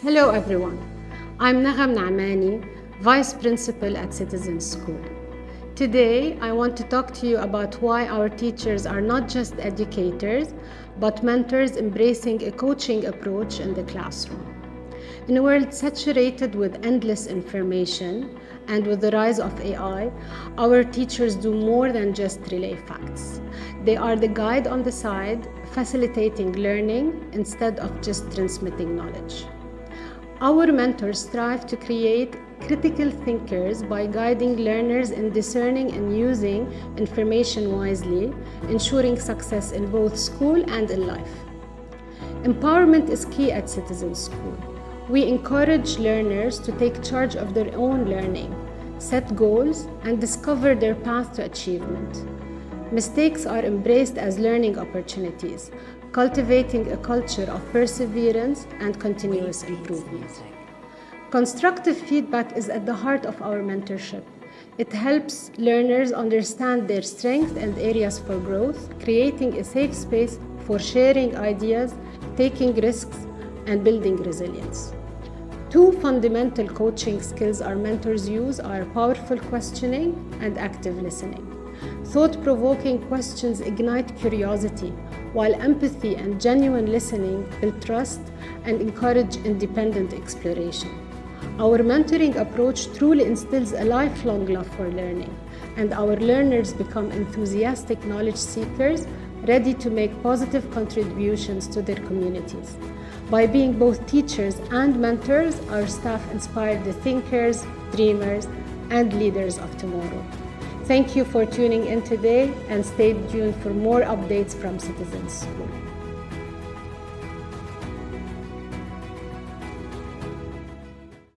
Hello everyone, I'm Nagham Naamani, Vice Principal at Citizen School. Today I want to talk to you about why our teachers are not just educators, but mentors embracing a coaching approach in the classroom. In a world saturated with endless information and with the rise of AI, our teachers do more than just relay facts. They are the guide on the side, facilitating learning instead of just transmitting knowledge. Our mentors strive to create critical thinkers by guiding learners in discerning and using information wisely, ensuring success in both school and in life. Empowerment is key at Citizen School. We encourage learners to take charge of their own learning, set goals, and discover their path to achievement. Mistakes are embraced as learning opportunities, cultivating a culture of perseverance and continuous improvement. Constructive feedback is at the heart of our mentorship. It helps learners understand their strengths and areas for growth, creating a safe space for sharing ideas, taking risks, and building resilience. Two fundamental coaching skills our mentors use are powerful questioning and active listening. Thought-provoking questions ignite curiosity, while empathy and genuine listening build trust and encourage independent exploration. Our mentoring approach truly instills a lifelong love for learning, and our learners become enthusiastic knowledge seekers ready to make positive contributions to their communities. By being both teachers and mentors, our staff inspire the thinkers, dreamers, and leaders of tomorrow. Thank you for tuning in today and stay tuned for more updates from Citizen School.